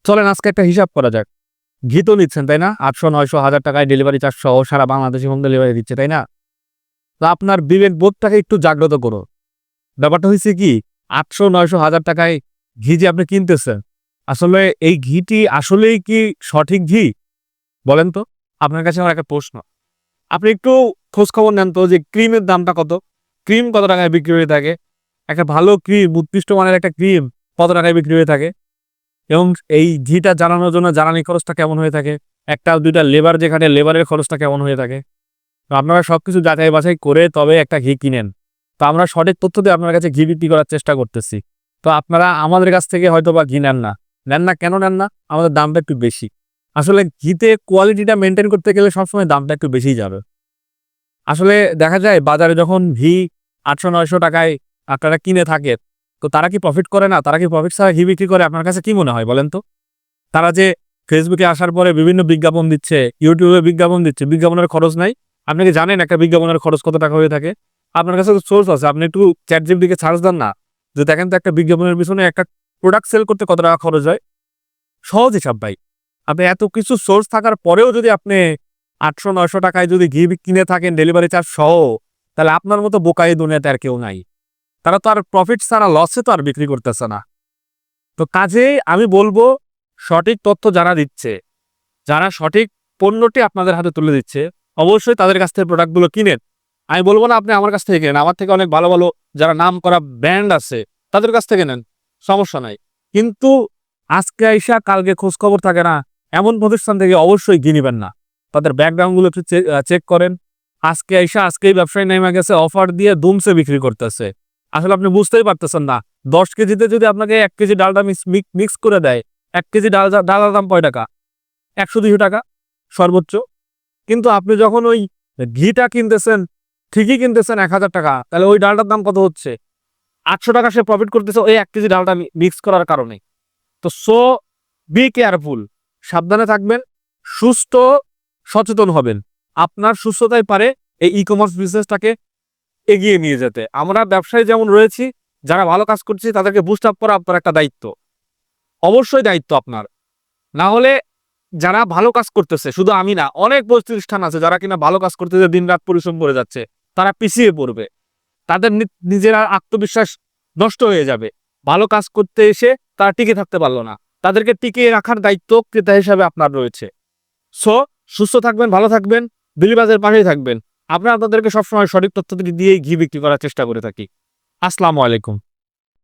চলেন আজকে একটা হিসাব করা যাক। ঘি তো নিচ্ছেন, তাই না? ৮০০, ৯০০, ১,০০০ টাকায় ডেলিভারি চার্জ সহ সারা বাংলাদেশে হোম ডেলিভারি দিচ্ছে, তাই না? তো আপনার বিবেক বোধটাকে একটু জাগ্রত করুন। ব্যাপারটা হইছে কি, ৮০০, ৯০০, ১,০০০ টাকায় ঘি যে আপনি কিনতেছেন, আসলে এই ঘিটি আসলেই কি সঠিক ঘি? বলেন তো? আপনার কাছে আমার একটা প্রশ্ন। আপনি একটু খোঁজখবর নেন তো যে ক্রিমের দামটা কত? ক্রিম কত টাকায় বিক্রি হয়ে থাকে? একটা ভালো ক্রিম, উৎকৃষ্ট মানের একটা ক্রিম কত টাকায় বিক্রি হয়ে থাকে? এবং এই ঘিটা জ্বালানোর জন্য জ্বালানি খরচটা কেমন হয়ে থাকে? ১টা ২টা লেবার যেখানে লেবারের খরচটা কেমন হয়ে থাকে? তো আপনারা সবকিছু যাচাই বাছাই করে তবে একটা ঘি কিনেন। তো আমরা সঠিক তথ্য দিয়ে আপনার কাছে ঘি বিক্রি করার চেষ্টা করতেছি। তো আপনারা আমাদের কাছ থেকে হয়তোবা ঘি নেন না। নেন না কেন নেন না? আমাদের দামটা একটু বেশি। আসলে ঘিতে কোয়ালিটিটা মেইনটেইন করতে গেলে সবসময় দামটা একটু বেশিই যাবে। আসলে দেখা যায় বাজারে যখন ঘি ৮০০-৯০০ টাকায় আপনারা কিনে থাকেন, তো তারা কি প্রফিট করে না? তারা কি প্রফিট ছাড়া ঘি বিক্রি করে? আপনার কাছে কি মনে হয় বলেন তো? তারা যে ফেসবুকে আসার পরে বিভিন্ন বিজ্ঞাপন দিচ্ছে, ইউটিউবে বিজ্ঞাপন দিচ্ছে, বিজ্ঞাপনের খরচ নাই? আপনি কি জানেন একটা বিজ্ঞাপনের খরচ কত টাকা হয়ে থাকে? আপনার কাছে তো সোর্স আছে। আপনি একটু ChatGPT কে সার্চ দেন না? যে দেখেন তো একটা বিজ্ঞাপনের পিছনে একটা প্রোডাক্ট সেল করতে কত টাকা খরচ হয়? সহজ হিসাব ভাই। আপনি এত কিছু সোর্স থাকার পরেও যদি আপনি ৮০০-৯০০ টাকায় যদি ঘি কিনে থাকেন ডেলিভারি চার্জ সহ, তাহলে আপনার মতো বোকা এই দুনিয়াতে আর কেউ নাই। তারা তো আর প্রফিট ছাড়া লসে তো আর বিক্রি করতেছে না। তো কাজেই আমি বলব, সঠিক তথ্য যারা দিচ্ছে, যারা সঠিক পণ্যটি আপনাদের হাতে তুলে দিচ্ছে, অবশ্যই তাদের কাছ থেকে প্রোডাক্টগুলো কিনেন। আমি বলব না আপনি আমার কাছ থেকে কেনেন। আমার থেকে অনেক ভালো, ভালো যারা নামকরা ব্র্যান্ড আছে, তাদের কাছ থেকে নেন। সমস্যা নাই। কিন্তু আজকে আইসা কালকে খোঁজখবর থাকে না, এমন প্রতিষ্ঠান থেকে অবশ্যই ঘি নিবেন না। তাদের ব্যাকগ্রাউন্ডগুলো একটু চেক করেন। আজকে আইসা আজকেই ব্যবসায়ী নেমে গেছে, অফার দিয়ে দুমসে বিক্রি করতেছে। আসলে আপনি বুঝতেই পারতেছেন না। ১০ কেজিতে যদি আপনাকে ১ কেজি ডালটা মিক্স করে দেয়, ১ কেজি ডালের দাম কয় টাকা? ১০০-২০০ টাকা সর্বোচ্চ। কিন্তু আপনি যখন ওই ঘিটা কিনতেছেন, ঠিকই কিনতেছেন ১,০০০ টাকা, তাহলে ওই ডালটার দাম কত হচ্ছে? ৮০০ টাকা সে প্রফিট করতেছে ওই ১ কেজি ডালটা মিক্স করার কারণে। তো বি কেয়ারফুল। সাবধানে থাকবেন, সুস্থ সচেতন হবেন। আপনার সুস্থতাই পারে এই ই-কমার্স বিজনেসটাকে এগিয়ে নিয়ে যেতে। আমরা ব্যবসায়ী যেমন রয়েছি, যারা ভালো কাজ করছি তাদেরকে বুস্ট আপ করা আপনার একটা দায়িত্ব। অবশ্যই দায়িত্ব আপনার। না হলে যারা ভালো কাজ করতেছে, শুধু আমি না, অনেক প্রতিষ্ঠান আছে যারা কিনা ভালো কাজ করতেছে, দিনরাত পরিশ্রম করে যাচ্ছে। তারা পিছিয়ে পড়বে। তাদের নিজেরা আত্মবিশ্বাস নষ্ট হয়ে যাবে। ভালো কাজ করতে এসে তারা টিকে থাকতে পারল না। তাদেরকে টিকিয়ে রাখার দায়িত্ব ক্রেতা হিসাবে আপনার রয়েছে। সো সুস্থ থাকবেন, ভালো থাকবেন, বিলিবাজের পাশেই থাকবেন। আমরা আপনাদেরকে সবসময় সঠিক তথ্য দিয়েই ঘি বিক্রি করার চেষ্টা করে থাকি। আসসালামু আলাইকুম।